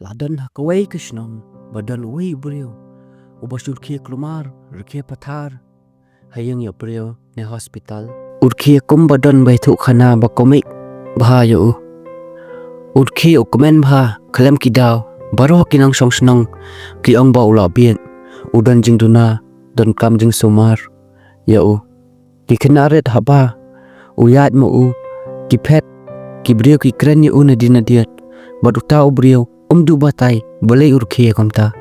Ladan hakaway ke Shnong, badan uwi Brw, ubasul Rkhie kelumar, Rkhie pathar, hayang Iap Brw ne hospital. Rkhie kum badan bai thu khana ba komik bha yo. Rkhie ukmen bha khalam ki daw, baro kinang song Shnong ki ong ba ula bien, udan jing duna, dan kam jing somar, yo. Ki kinaret haba, uyat mo u, ki pet, ki Brw ki kren yo na dinadiat, badutau Brw. Du batai balai Rkhie komta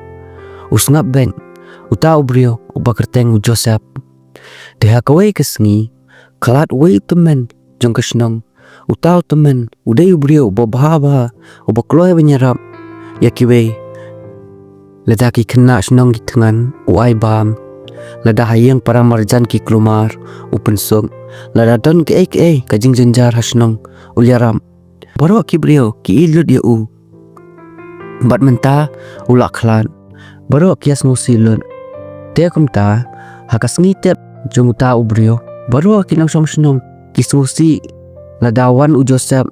usngap ben utau Brw ubakerteng u Joseph deha kawai kesngi khalat wei temen jong ke Shnong utau temen udai Brw babha ubakloy benyarap yakiwe lada ki kena Shnong ki tengan uai bam lada hayang para marjan ki kelumar upensong lada don ke kajing jenjar Shnong ulyaram baro ki Brw ki ilut ya u bat menta ulak khlan baro kias ngusilun te kumta hakas ngitep jong ta Brw baro kinang som Shnong kisusi ladawan u Joseph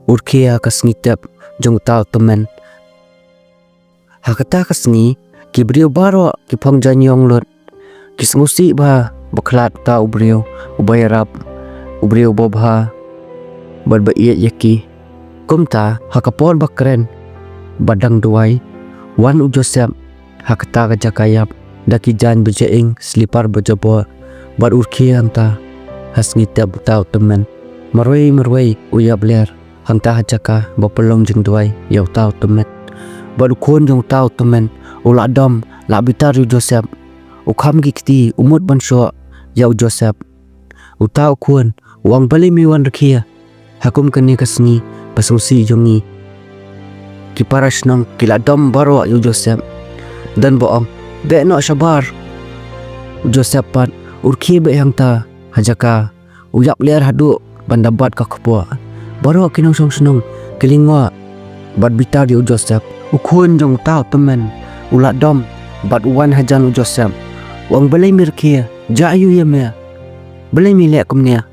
Rkhie hakas ngitep jong ta temen hakata kasngi ki Brw baro ki pongjanyong lut kisngusi ba baklat ta Brw ubayarap Brw bobha badbaiet yaki kumta hakapon bakren badang duai wan u Joseph hakata ka jakayap daki jan bejeing slipar bejabo bar Rkhie hangta hasngita butau temen marwei uyap ler hangta hajaka bapelong jeng duai yau tau temen bar ukon jong tau temen ula dom la bitar u Joseph ukham gikti umut bansho yau Joseph utau kun uang bali miwan Rkhie hakum kani kasngi pasusi jongi ki para Shnong kila dom baro yu Joseph dan boong be no sabar Joseph pat Rkhie be hangta hajaka uyap ler hadu bandabat ka khpo baro kinong song Shnong kilingwa bat bitar yu Joseph ukhun jong tau temen ulat dom bat uwan hajan u Joseph wang belai Rkhie ja yu yeme belai milek kumnia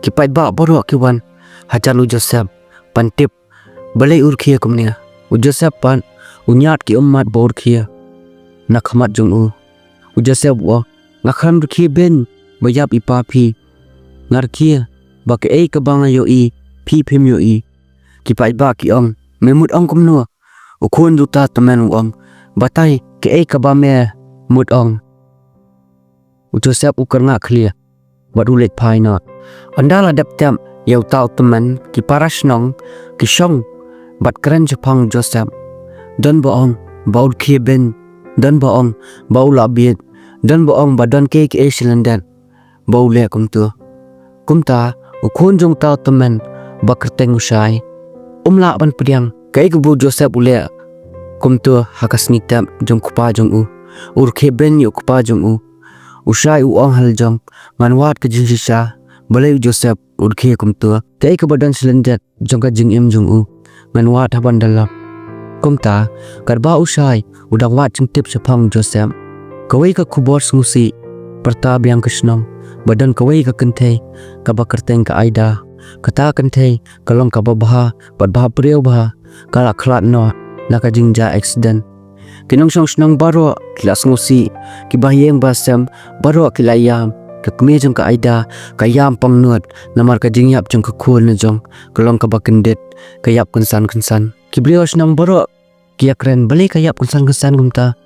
ki pai ba baro ki wan hajan u Joseph pantip belai Rkhie kumnia u Joseph pan unyat ki ummat bor Rkhie nakhamat jong u Joseph wa ngakham Rkhie ben bayap ipapi ngarkhie ba ke kabanga yo I pi phim yo I ki pai ba ki ong memut ong kumno u khun duta temen ong batai ke ka ba me mut ong u Joseph u karnga khlia badu Leit phai na andala daptem yau tau temen ki para Shnong ki shong bat keren Jepang Joseph dan boong bau Rkhie ben dan boong bau labiet dan boong badan ke silendan bau le kumta ukun jong tau temen bakerteng usai umla ban pediang kai kebu Joseph ule kumtu hakas ngitam jong kupa jong u Rkhie ben yu kupa jong u usai u ong hal jong manwat ke jinsisa balai Joseph Rkhie kumtu kai ke badan silendan jong ka jing jong u manwat haban dalam kumta karba usai udang wat cengtip sepang Joseph kawai ka kubor ngusi pertab yang ke Shnong badan kawai ka kentei ka bakerteng ka Aida kata kentei kalong ka babha badbha Brw bha kala khlat no naka jingja accident kinong song Shnong baro kilas ngusi ki bahyeng basem baro kilayam ka kmejong ka Aida ka yam pangnut namar ka jingyap jong ka khul na jong kalong ka bakendit kayap kensan ki Brw Shnong baro kia keren beli kayap kensan gumta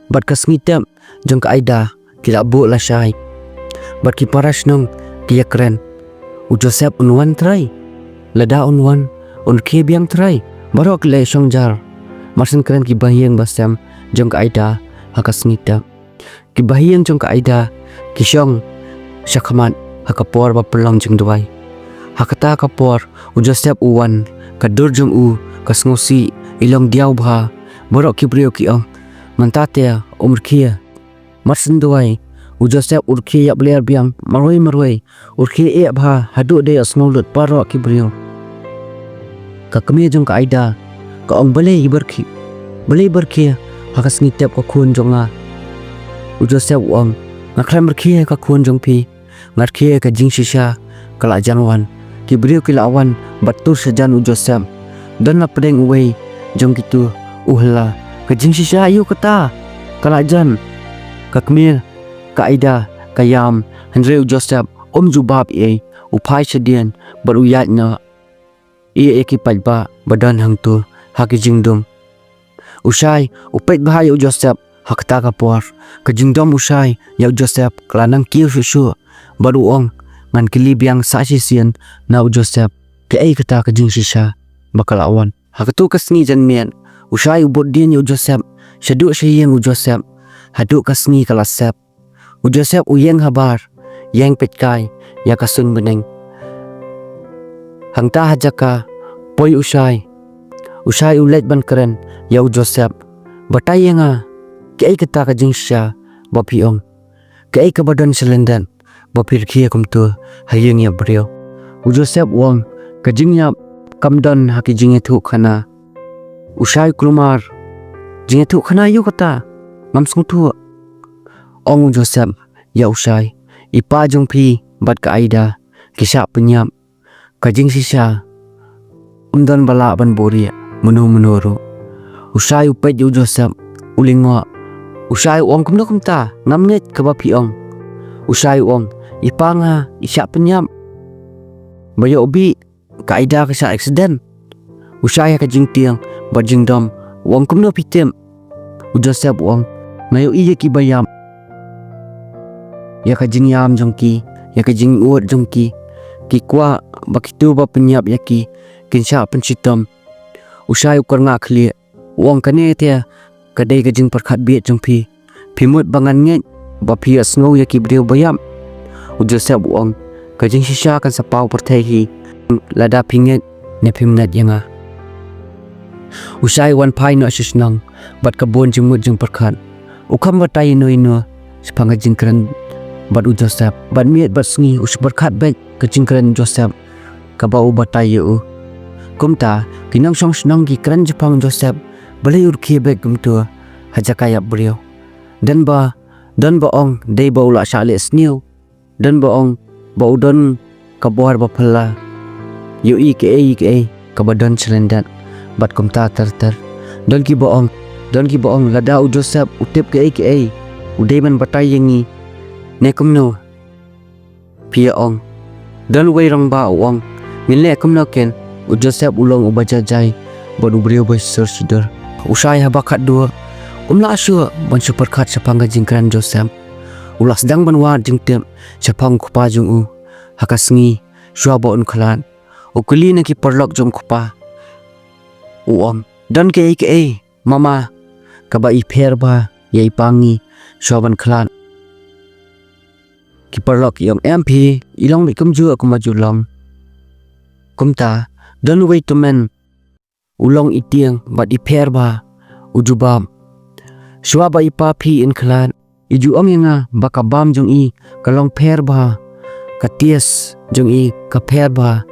bat kasngitem jong ka Aida kila bu la syai bat ki para Shnong kia keren u Joseph unwan trai lada unwan Rkhie biang trai baro kile songjar marsen keren ki bahyeng basem jong ka Aida hakasngita ki bahyeng jong ka Aida ki shong syakhamat hakapor bapelong jeng duai hakata kapor u Joseph uwan kadur jong u kasngusi ilong diaw bha baro ki Brw ki ong mantate Rkhie marsen duai u Joseph Rkhie yap ler biang marwei Rkhie bha hadu de asngulut baro ki Brw ka kme jong ka Aida ka ong balai Rkhie hakas ngitep ka khun jonga u Joseph ong ngakram Rkhie ka khun jong pi ngarkhie ka jingsisa kala janwan ki Brw ki lawan batur sejan u Joseph dan la pedeng uwei jong gitu uhla kajing sisa ayu kata kalajan kakmir kaida kayam Henry Joseph Jubab upai sedian beruyat na eki ba badan hang tu haki jingdom usai upet bahaya Joseph hakta kapor ke jingdom usai ya Joseph kelanang kiu susu baru ong ngan kilibiang sasisian na Joseph ke kata ke jing sisa bakal awan hakatu kasni janmian usai ubod din Joseph syaduk syeng Joseph haduk kasni kalasep Joseph uyeng habar yang petkai ya kasun beneng hangta hajaka poi usai ulet ban keren ya Joseph batai nga ke kata ka jingsha bapiong ke ka badan selendan bapir Rkhie kumtu hayeng Iap Brw Joseph wong ka jingnya kamdan haki jinge thu khana usai klumar jinge thu khana yu kata ngamsung thu ong Joseph ya usai ipa jong phi bat ka aida kisah penyam kajing sisa undan bala ban bori menuru usai upet Joseph ulingo usai ong kumno kumta ngamnet ka bapi ong usai ong ipanga isya penyam bayo obi ka aida kisah accident usai ka jing tiang bajing dom ong kumno pitem Joseph ong ngayo iya ki bayam ya ka jing yam jongki ya ka jing uot jongki ki kwa bakitu ba penyap yaki kinsha pensitom usai ukar nga khli wong kane te kadai ka jing perkhat biet jongpi phimut bangan nge ba phi asngo yaki Brw bayam Joseph wong ka jing sisa kan sapau perthai hi lada pinget ne phimnat yanga usai wan phai no Shnong bat ka bon jingmut jing perkhat ukam batai no ino sepanga jing kran bat Joseph bat miet bat sngi us berkhat bet ke jingkran Joseph ka bau batai yu kumta kinang song Shnong ki kran jepang Joseph balai Rkhie bet kumtu hajaka Iap Brw dan ba ong dei ba ula shale sniu dan ba ong ba udon ka bohar ba phalla yu ke ka badan selendat bat kumta ter don ki ba ong lada Joseph utip ke udai man batai yangi nekumno pia ong dan wei rang ba ong minle kumno ken Joseph ulong ubaja jai bodu Brw besar suder usai habakat dua umla asu ban superkat sepangga jingkran Joseph ulas dang ban wa jingtem sepang kupa jung hakasngi shwabo un khalan ukuli na ki perlok jom kupa ong dan ke mama kaba i pher ba yai pangi shwaban khalan kiparlok yang MP ilong mi kumju aku maju long kumta don wait to men ulong itiang bat iper ba ujubam shwa ba ipa phi in klan iju ong yanga baka bam jong i kalong pher ba katies jong i ka pher ba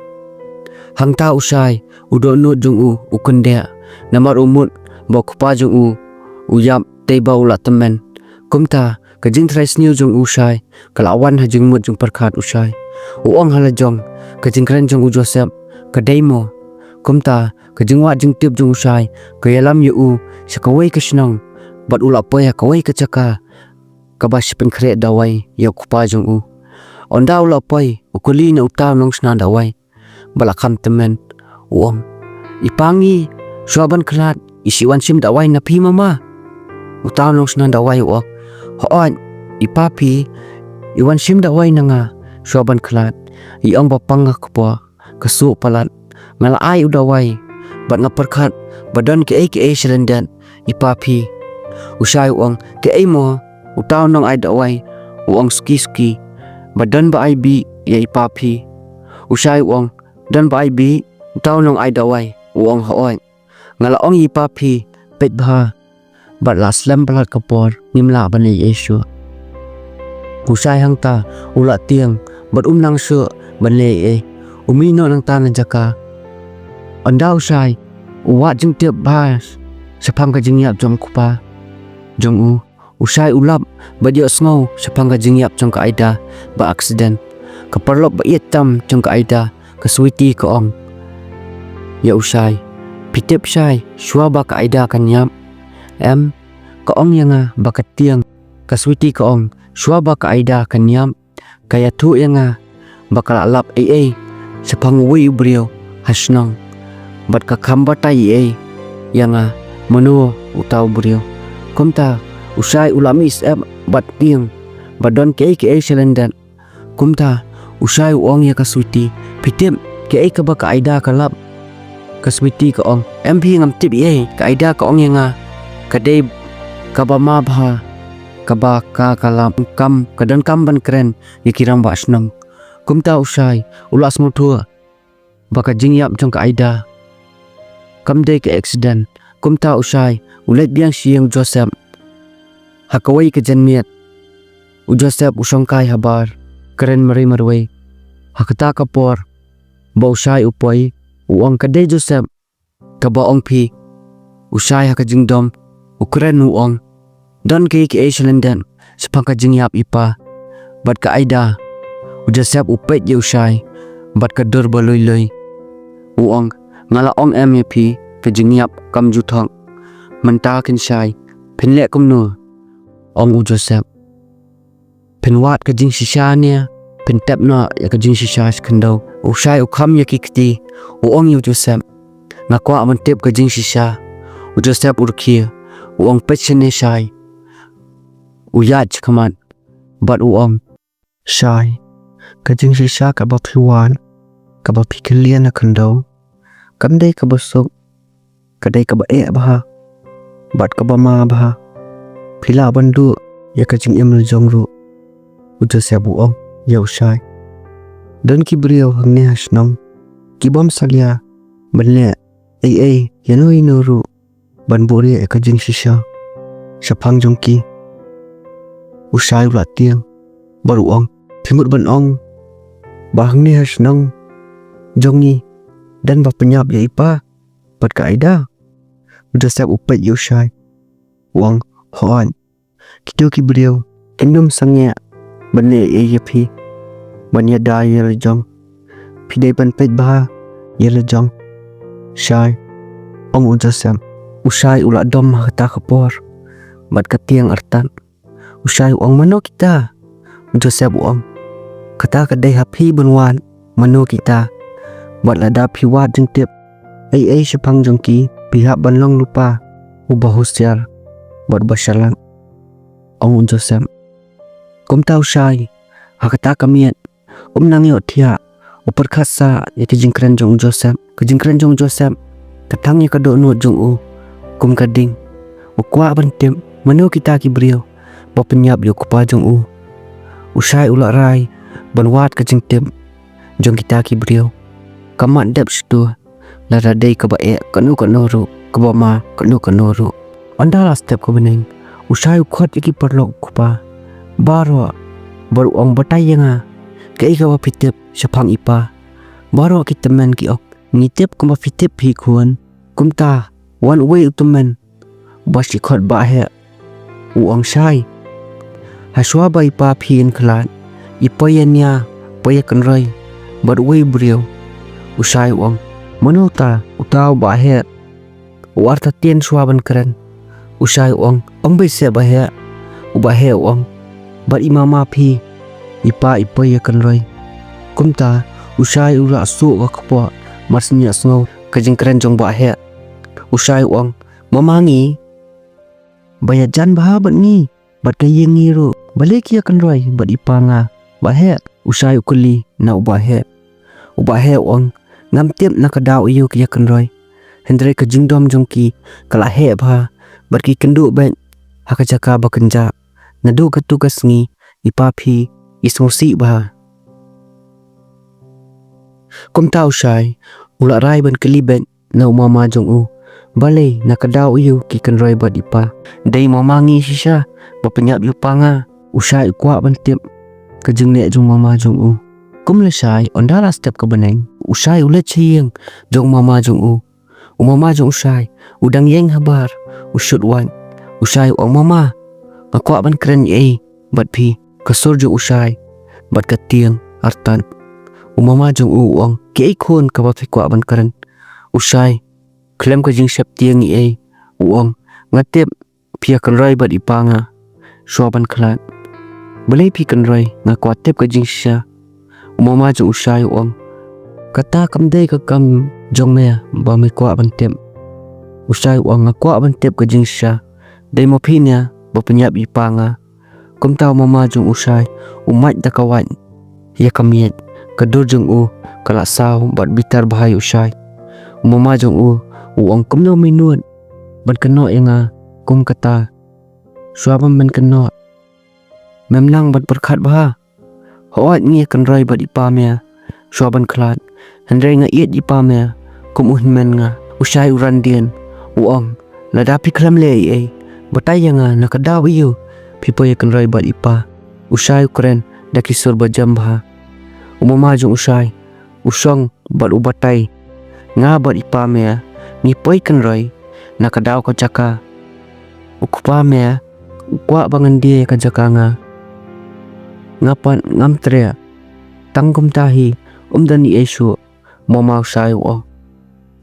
hangta usai udonut jong ukende namar umut ba kupa jong uyap teba ula temen kumta kajing trais new jong usai kalawan hajing mut jong perkhat usai uong hala jong kajing kran jong Joseph kadaimo kumta kajing wa jing tip jong usai kayalam yu sakawai ka Shnong bat ula poya kawai ka chaka kabash penkre dawai ya kupa jong onda ula poi ukuli na utam long sna dawai balakam temen uong ipangi swaban klat isiwan sim dawai na pi mama utam long sna dawai hoan ipapi iwan sim dawai nanga swaban klat iong bapanga kupa kasu palat ngala ai udawai bat ngaperkhat badan ke selendan ipapi usai uang ke mo utaw nang ai dawai uang ski badan ba ai bi ya ipapi usai uang dan ba ai bi utaw nang ai dawai uang hoan ngala ong ipapi pet bha bat laslam palat kapor nimla ban Yesu usai hangta ula tiang bat nang su ban le umino nang tan jaka anda usai wa jing tiap bas sepang ka jing yap jom kupa jong usai ulap badio sngo sepang ka jing yap jong ka aida ba accident ka perlop ba ietam jong ka aida ka suiti ka ong ya usai Pitip syai shua ba ka aida kan yam. Ka ong yanga ba ka tiang kaswiti ka ong shua ba ka aida kan yam. Kaya tu yanga ba ka lap sepang wi ubrio hasnong. Bat ka kamba tai yanga menu utau ubrio. Kumta usai ulamis bat tiang badon ke selendan. Kumta usai ong ya kaswiti pitip ke ka ba ka aida ka lap kaswiti ka ong MP ngam tip ka aida ka ong yanga kadai ka ba ma bha ka ba ka kalam kam kadan kam ban kren yikiram ba Shnong. Kumta usai ulas mutua baka jingyap jong ka aida kam dei ka accident. Kumta usai ulet biang siang Joseph hakawai ka janmiat u Joseph usongkai habar keren mari marwai hakata kapor ba usai upoi uang kadai Joseph ka ba ong pi usai haka jingdom ukren uong don ke selendan sepang ka jingyap ipa bat ka aida u Joseph upet ye usai bat ka dur baloi uong ngala ong MEP ka jingyap kam juthong menta kin sai pinle kumnu ong u Joseph pinwat ka jing shisha nia pintep na ya ka jing shisha skandau usai ukam ya kikti uong yu Joseph ngakwa amantep ka jing shisha u Joseph Rkhie uong pechene sai uyat kaman bat uong sai ka jing shisha ka ba phiwan ka ba phiklian na kandau kamdei ka basuk kadai ka ba bha bat ka ba ma bha phila bandu ya ka jing emul jongru u Joseph uong ya usai dan ki brio hangne Shnong ki bom salia banle yanoi nuru ban bori ka jing shisha sapang jongki usai ulat tiang baru ong thimut ban ong bahang ni Shnong jongi dan ba penyap ya ipa bat ka aida udah siap upet ya usai uang hoan kitu ki beliau kendum sangya bane pi banya da ya lejong pidai ban pet bah ya lejong sai ong udah siap usai ulat dom hata kapor bat ka tiang artan usai uang mano kita udah siap uang kata kadai happy benwan mano kita bat lada piwat jeng tip sepang jongki pihak banlong lupa ubah husyar bat basyalan ong Joseph kum tau syai hakata kamiat nangi otia upar khasa ya kejingkren jong Joseph katangnya kado nuot jong kum kading ukwa bantim manu kita ki brio ba penyap yo kupa jong usai ulak rai banwat kejing tim jong kita ki brio kamat dep situ lara dei ka ba kanu ru ka ba ma kanu ru andala step ko beneng usai khot iki perlok kupa baru ong batai yanga ka ba pitip sapang ipa baru kita men ki ok ngitip ka ba pitip hi kuan kumta one way utumen basi khot ba uong sai haswa ba ipa phin khlan ipa yanya paya kanrai baru way brio usai uang manuta utau ba warta tien suaban keren usai uang ong bese ba uang bat imama phi ipa ya kanrai kumta usai ura su wa kpo marsnya sngo kajing keren jong ba usai uang mamangi baya jan bah bat ni bat kayengi ru balik ya kanrai bat ipanga ba usai ukuli na ba uang ngam tiap na kadau yu kia kanroi hendrai ka jingdom jongki kala bha barki kendu ben haka jaka bakenja nadu katugas ngi ipapi ismosi bha kum tau syai ula rai ban keliben na mama jong balai na kadau yu ki kanroi bat ipa dei mamangi sisa bapenyap yu panga usai kwa ban tiap ka jingne jong mama jong kum le syai ondala step ka beneng usai ulet chieng jong mama jong mama jong usai udang yeng habar usut wan usai ong mama ngakwa ban keren bat pi kasur jong usai bat ka tiang artan mama jong uong ke khon ka ba kwa ban keren usai klem ka jing sep tiang i ai uong ngatep pia kan rai bat ipanga shoban klat belai pi kan rai nga kwatep ka jing sha umama jong usai uong kata kam dei ka kam jong me ba me kwa ban tem usai uong nga kwa ban tep ka jing sha dei mo phinya ba penyap ipanga kum tau mama jong usai umat da kawan ya kamiet kadur jong u kala sau bat bitar bahai usai umama jong u uong kum no minut ban keno inga kum kata suabam ban keno memlang bat berkhat bah hoat ngi kan rai bat ipamya suaban klat handrai nga iet ipamya kum men nga usai uran dien uong ladapi klam le ai batai nga nakadaw iyo pipo ya kan rai bat ipa usai kren dakisur bajam bah umama jong usai usong bat ubatai nga bat ipamya ni poi kan rai nakadaw ko jaka ukupamya ukwa bangan dia ka jaka nga ngapan ngamtre tangkum tahi umdan ni esu mama usai o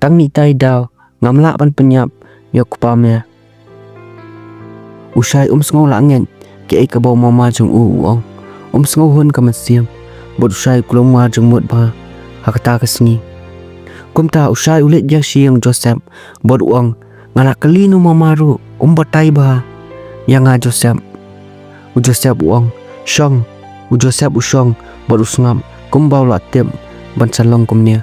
tang ni tai daw ngamla ban penyap ya kupamya usai sngo langen ke ka baw mama jong uong sngo hun ka masiam bot usai kuloma jong mot ba hakata kasngi kumta usai ulet ja siang Joseph bot uong ngala kalino mamaru batai ba yang a Joseph uong Shong Joseph usong bot usngam kumbaw la tem ban salong kumnia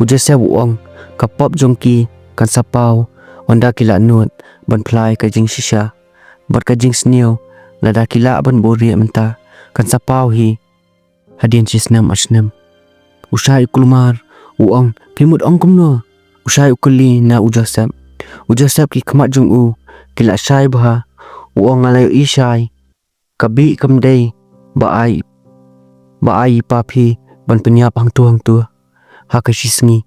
Joseph uong kapop jongki kan sapaw onda kila nut ban plai ka jing shisha bat ka jing sneo lada kila ban bori menta kan sapaw hi hadien sisnam asnam usai kulmar uong pimut ong kumno usai ukuli na Joseph ki khamat jong u kila sai bah uong ngalayo isai kabi kamdei ba ai papi ban penyap hang tu hakasisngi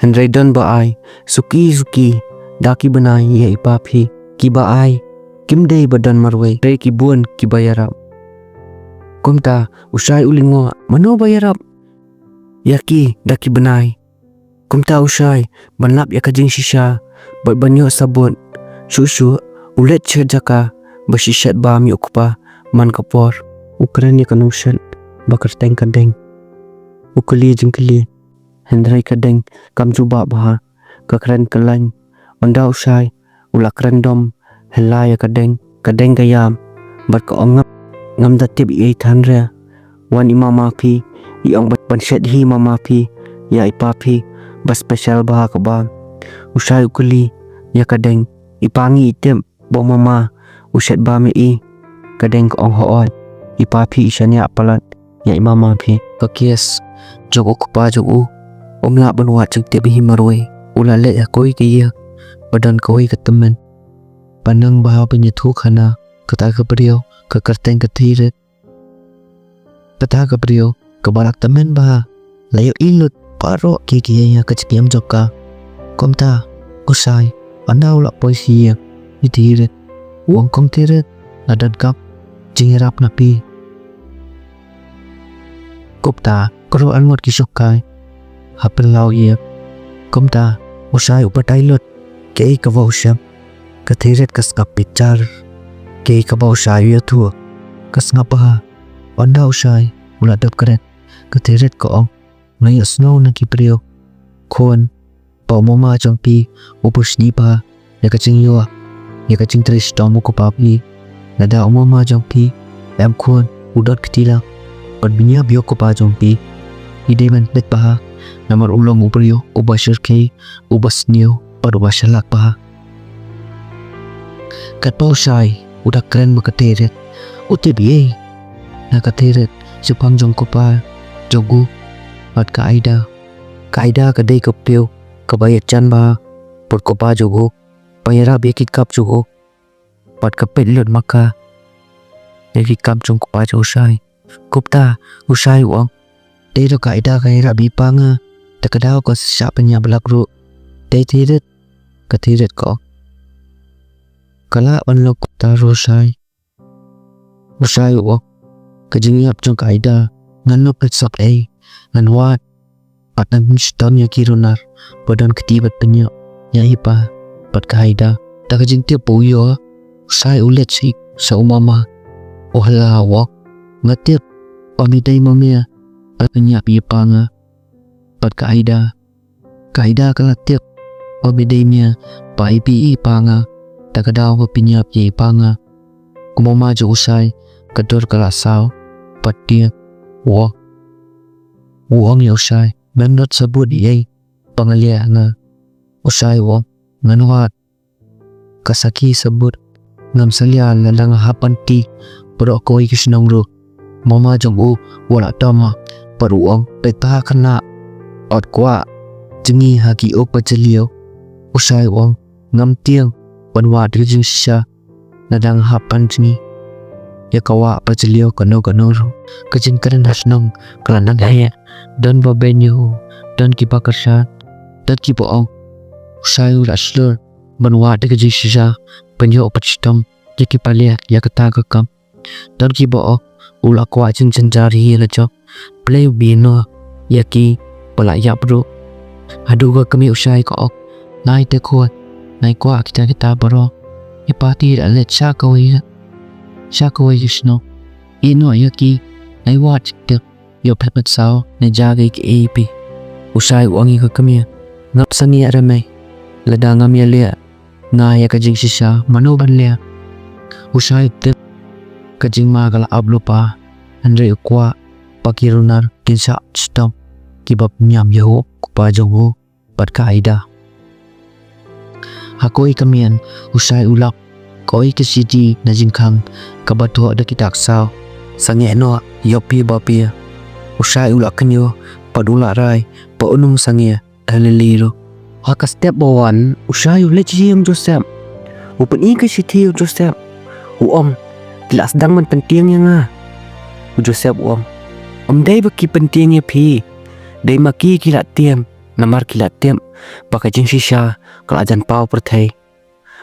handrai don ba ai suki daki banai ya ipapi ki ba ai kimdei badan marwei rei ki buan ki bayarap kumta usai ulingo mano bayarap yaki daki banai kumta usai banlap ya kajing shisha bat banyo sabun susu ulet jaka basishat ba mi ukupa man kapor ukran ya kanushat bakar teng kadeng ukuli jingkili hendrai kadeng kam juba bah kakran kalain onda usai ulakran dom helaya kadeng gayam bat ka ongap ngam da tip i thanre wan imama phi i ong bat panshet hi mama phi ya ipa phi bas special bah ka ba usai ukuli ya kadeng ipangi item bo mama ushet ba me i kadeng ka ong hoot ipa phi ishanya apalat ya imama phi ka kies jogo kupa jogo omla banwa chak te bi maroi ula le ya koi ki ya badan koi ka temen panang bah punya thu khana kata ka brio ka karteng ka thire kata ka brio ka barak temen bah layo ilut paro ki ya ka chipiam jokka komta usai andau la poisia ni thire uang kong thire nadan kap jingerap napi kopta karo angot ki sokai hapel lau ye komta usai upatai lot ke ka vausham ka thiret kas ka pichar ke ka usai ya thu kas ngapa onda usai ula dap kret ka thiret ko ong ngai snow na ki prio khon pa mama champi upus ni pa ya ka ching yo ya ka ching tres tom ko papi nada mama champi em khon udot ktila pat binya bio ko pa champi ide man let pa namar ulong uprio ubashir ke ubas new par ubashalak pa kat pa usai udak kren makateret uti bi na kateret sipang jong ko pa jogu pat ka aida ka dei ko pio ka bayat chan ba pot ko pa jogu payara be ki kap jogu pat ka pelot maka ki kap jong ko pa usai kupta usai uang dei do ka ida ka ra bi panga takadaw ko sa panya blakru dei thiret ka thiret ko kala onlo kupta usai uang ka jingyap jong ka ida nganlo pet sok ei ngan wat at nan stam ya kirunar badan ketibat penya ya ipa pat kaida ta ka jing te po yo sai ulet si sa umama o hala wa ngatip pamidai mamia at nya ipa nga pat kaida kala tip pamidai mia pa ipi ipa nga ta ka daw pinya ipa nga kumama jo usai kador kala sao pat dia wa uang ya usai menot sabut ye pangalia nga usai wa nganuat kasaki sabut ngam salia lalang hapanti pero koi Shnong ru mama jong u wala tama paruang peta kana ot kwa jingi haki o pachelio usai wang ngam tiang panwa dijing sha nadang hapan jingi ya kawa pachelio kano ru kajin kanan Shnong kalanan haya dan babenyu dan kipa kersa dan kipa ong usai ula slur banwa dijing sha penyo pachtam ya kipa lia ya kata kam dan kipa ong ula kwa jing jari la chok play bino yaki pala Iap Brw aduga kami usai ko ok nai te ko nai kwa kita baro ipati la let sha kawai Shnong ino yaki nai watch te yo pepet sao na jagi ki ap usai wangi ko kami ngap sani aramai lada ngamia lia na ya kajing sisa manoban lia usai te kajing magala ablupa andre kwa pakirunar kinsa stop kibab nyam yaho kupa jongo pat kaida hakoi kamian usai ulak koi ke city na jingkhang kabato ada kitak sao sange no yopi bapi usai ulak kanyo padula rai pa unung sange daliliro haka step 1 usai ulet jim Joseph upen i ke city Joseph uom kelas dang man penting yang Joseph om dai baki penting ya pi dai maki kilat tiam namar kilat tiam pakai jing sisa kelajan pau perthai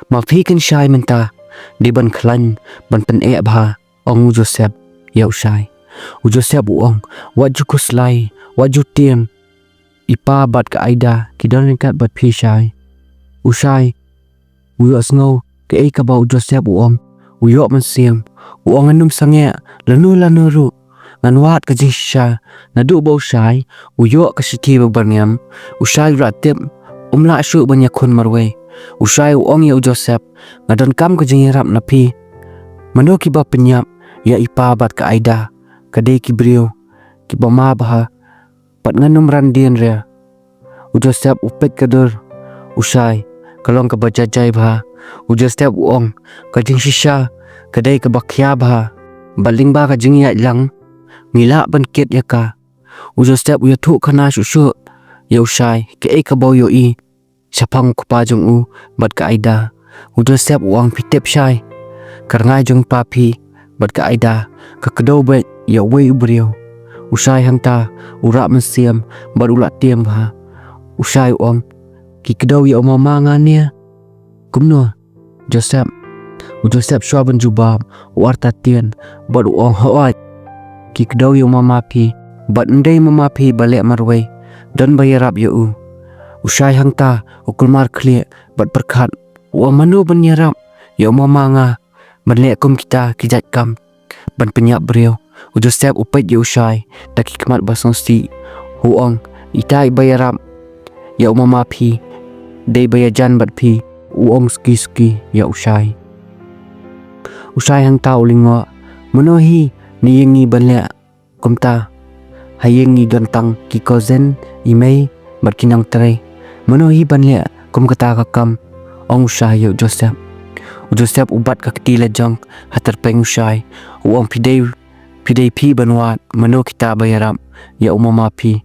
ma phi kan shai menta di ban khlan ban pen e bha ong Joseph ya usai Joseph ong waju kuslai waju tiam ipa bat ka aida kidon kat bat phi shai usai uyos ngau ke ai ka ba Joseph uyok man siam uong anum sange lanu ru nganwat ka jing sha nadu bo shai uyok ka sithi barngam usai ratem umla shu banya khun marwe usai uong ya Joseph ngadon kam ka jing rap na phi mano ki ba penyap ya ipa bat ka aida kade ki brio ki ba ma ba pat nganum randien ria Joseph upet kadur usai kalong ka bajajai ba Joseph uong ka jing shisha kadai ka bakhya ba baling ba ka jing ya lang ngila ban ket ya ka Joseph ya thu khana shu ya usai ke ai ka bo yo i sapang kupa jong u bat ka aida Joseph uang pitep shai karngai jong papi bat ka aida ka kdo bet ya we ubrio usai hangta ura man siam barula tiam ba usai uang ki kdo ya mama ngania kumno Joseph swaban jubab warta tien bat uang hoat ki kdo ya mama pi bat ndai mama pi bale marwe dan bayarap ya usai hangta ukulmar khle bat perkhat wa manu banyarap ya mama nga banle kum kita kijat kam ban penyap brio Joseph upet ya usai taki kemat basong si huang itai bayarap ya mama pi dei bayajan bat pi uong ski ya usai hangta ulingo manohi ni yengi banle kumta hayengi dontang ki kozen imei barkinang trai manohi banle kum kata kakam ong usai ya Joseph ubat ka ketila jang hatar peng usai uong pidei pi banwat mano kita bayaram ya umama pi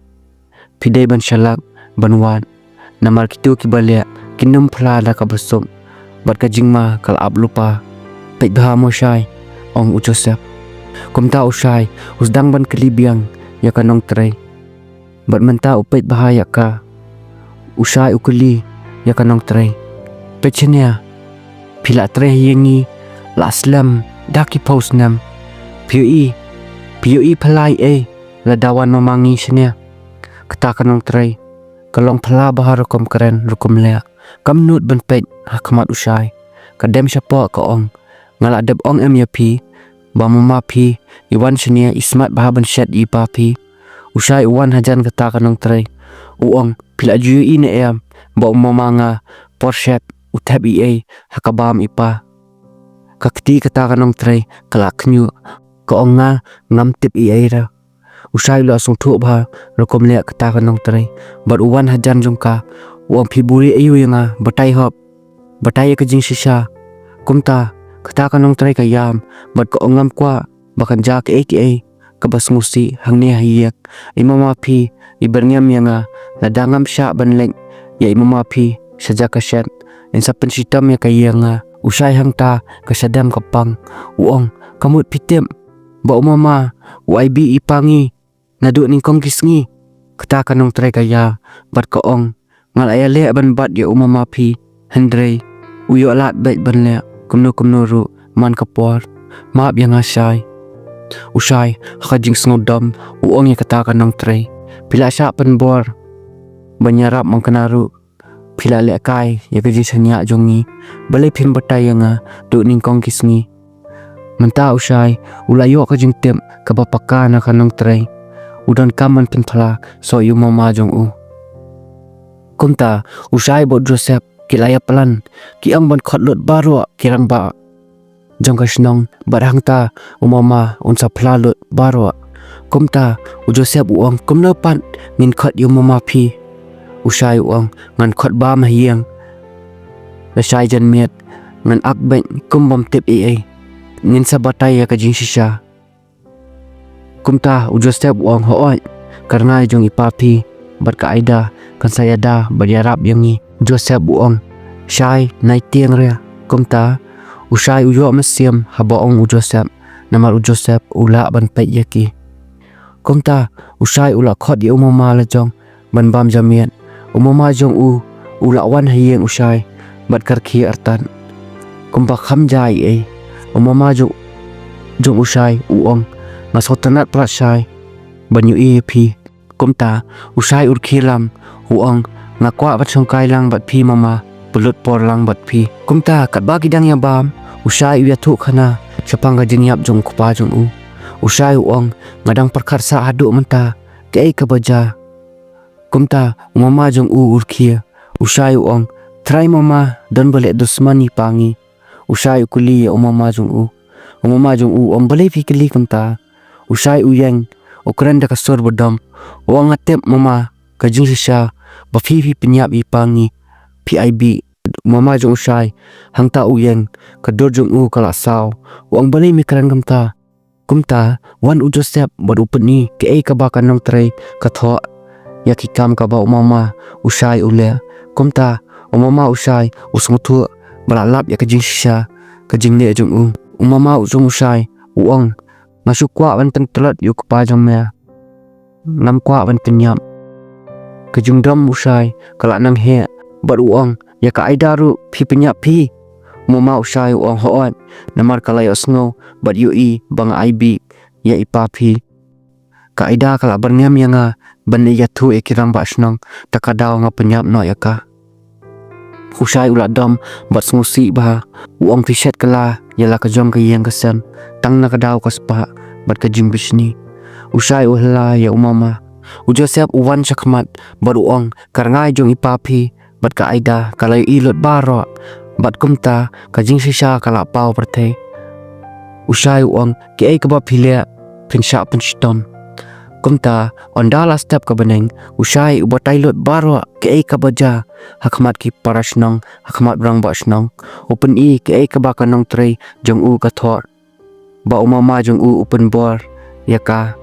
pidei ban shalak banwat namar kitu ki balya kinum phla da ka basum bat ka jingma kal ablupa pet bha mo shai ong Joseph kumta usai usdang ban kalibiang ya kanong trai bat menta upet bahaya ka usai ukuli ya kanong trai pechenia pila trai yengi laslam daki posnam PUE phalai la dawan mamangi shenia kata kanong trai kalong phala bahar rukum keren rukum lea kamnut ban pet hakmat usai kadem siapa ka ong ngala deb ong em ya pi ba mama pi iwan shania ismat bah ban shet i pa pi usai uwan hajan kata kanong trai uong pila ju i ne em ba mama nga porshet uthap i ai hakabam ipa kakti kata kanong trai kala knyu ka ong nga ngam tip i ai ra usai lo sung thu ba rokom le kata kanong trai bar uwan hajan jongka uong phiburi ayu nga batai ka jing shisha kumta kata kanong trai ka yam bat ko ongam kwa bakan ja ke ka bas ngusi hangne hayak imama phi iberngam yanga ladangam sha banleng ya imama phi saja ka shet in sapen sitam ya kayanga usai hangta ka sadam kapang uong kamut pitem ba umama uib ipangi nadu ning kong kisngi kata kanong trai ka ya bat ko ong ngal ayale ban bat ya umama phi hendrei uyo alat bet banle kumno ru man kapor maap yang asai usai khajing sngodam uong ya kata kanong trai pila sya penbor banyarap mangkanaru pila le kai ya keji sanya jongi balai phin batai nga du ning kong kisngi menta usai ulayo kajing tem kabapaka na kanong trai udan kaman pen phala so yu mama jong u kumta usai bo Joseph kilaya pelan ki ang ban khotlot baro kirang ba jongka Shnong barangta umama unsa phlalut baro kumta Joseph uang kumna pan min khot yu mama phi usai uang ngan khot ba ma hiang la sai jan miet ngan akben kumbam tip ai nin sabatai ya ka jing shisha kumta Joseph uang hooi karnai jong ipa phi bat ka aida kan saya da bariarap yangi Joseph uang Shai nai tiang ria kumta usai uyo mesiam habaong Joseph namar Joseph ula ban pet yaki kumta usai ula khot ya umama la jong ban bam jamiat umama jong ula wan hieng usai bat Rkhie artan kumpa kham jai ai umama jong usai uong ngasotanat prasai banyu ep kumta usai Rkhie lam uong ngakwa bat songkai lang bat phi mama pulut por lang bat phi kumta kat ba kidang ya bam usai uya thu khana chapang ga jing yap jong khupa jong usai uong ngadang perkar sa adu menta ke ka baja kumta mama jong Rkhie usai uong try mama don bale dusmani pangi usai kuli ya mama jong om bale phi kili kumta usai uyang ukran da kasor bodam uong atep mama ka jing sha ba phi penyap ipangi PIB mama jong usai hangta uyeng kador jong kala saw wang balai mikran kumta wan Joseph bad upni ke ka ba kanong trai ka tho ya ki kam ka ba mama usai ule kumta mama usai usnguthu balalap ya ka jing sha ka jing ne jong mama jong usai uang masukwa wan tentlat yu pa jong me nam kwa wan penyap ka jung dam usai kala nang he bad uang ya ka aidaru phi penyap phi mama usai uang hoon namar kala yo sngo bad yu bang ib ya ipa phi ka aida kala barngam yanga ban ya thu ekirang ba Shnong takadaw nga penyap no ya ka usai ula dam bat ngusi ba uang phi shet kala yala ka jong ka yang kasam tang na kadaw kaspa bat ka jing bisni usai uhla ya umama Joseph uwan chakmat bad uang karngai jong ipa phi bat ka aida kalay ilot baro bat kumta kajing shisha kala pau perthe usai uang ke ka ba phile pinsha pinstom kumta ondala step ka beneng usai ubatai lot baro ke ka baja hakmat ki parasnong hakmat rang ba Shnong open ke ka ba kanong trai jong ka thor ba umama jong open bor yaka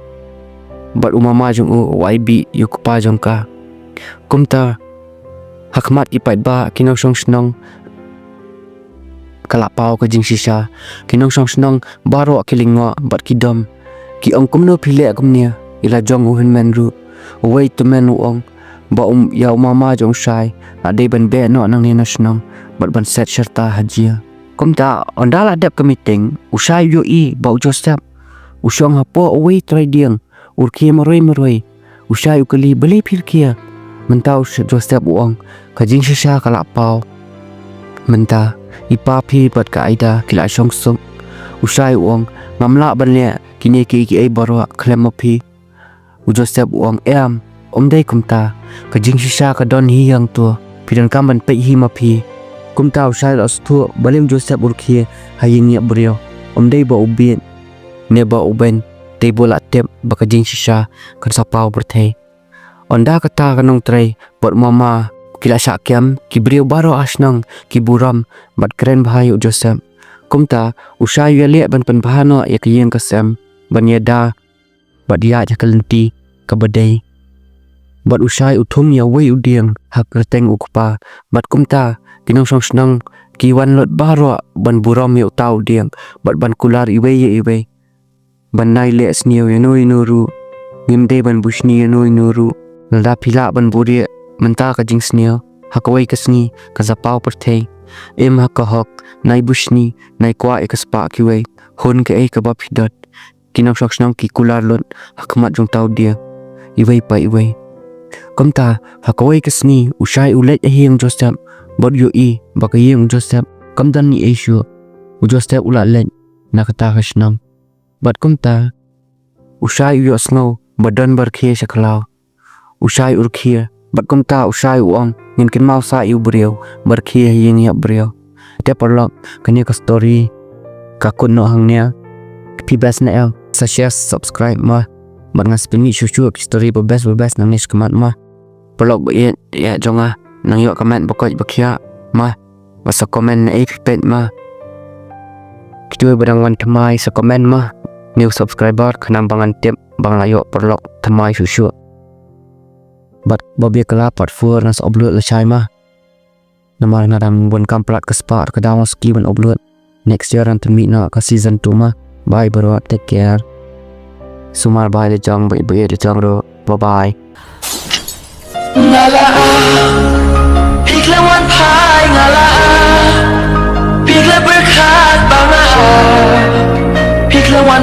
bat umama jong YB yukpa jong ka kumta hakmat ipait ba kinong Shnong kalapau ka jing shisha kinong Shnong baro kilingwa bat kidom ki ong kumno phile kumnia ila jong uhin men ru wait to men uong ba ya mama jong sai ade ban be no nang ni Shnong bat ban set sharta hajia kumta ondala dep ka meeting usai yo ba Joseph usong hapo away try diang Rkhie maroi usai ukali beli phir kia mentau Joseph uang kajing shisha kalapau menta ipapi bat ka aida kila shongsong usai uang ngamla banle kini ki baro klemapi Joseph uang omdei kumta kajing shisha ka don hi yang tu pidan kamban pe hi mapi kumta usai las tu balim Joseph Rkhie haying Iap Brw omdei ba ubin neba uben table atep bakajing shisha kan sapau berthei onda kata kanong tray bot mama kila syakyam ki Brw baro Shnong ki buram bat keren bahai Joseph kumta usai yale ban pen bahano ya kiyeng kasem ban yeda bat dia jakalenti kabadai bat usai uthum ya wei udiang hak reteng ukpa bat kumta kinong Shnong ki wan lot baro ban buram ya utau diang bat ban kular iwe ban nai le sniu ya noi nuru ngimde ban bushni ya noi nuru nalda pila ban buri menta ka jing sniu hakawai kasni ka zapau perthei hakahok nai bushni nai kwa ekaspa kiwe hon ke ka ba phidot kinong Shnong ki kular lot hakmat jong tau dia iwe komta hakawai kasni usai ulet hiang Joseph bot yo bakayeng Joseph kamdan ni Asia Joseph ulat len nakata ka Shnong bat kumta usai yo snow badan Rkhie saklau usai Rkhie bat kumta usai uang ngin kin mau sa Iap Brw Rkhie hiang Iap Brw te perlok kanya ka story ka kun no hangnya pi best na sa share subscribe ma bat ngas pini shushu story best nang nish kamat ma perlok ba ya jonga nang yo comment bakoj bakhya ma basa comment na pet ma kitwe barang wan thamai sa comment ma new subscriber khanam bangan tip bang layo perlok thamai shushu bat bobia kala part 4 nas upload la chai ma namar nadam bon kamplat ka spot ka daw ski ban upload next year antan meet na ka season 2 ma bye bro take care sumar bye de jong bye de jong ro bye bye ngala pikla wan phai ngala pikla berkhat banga pikla wan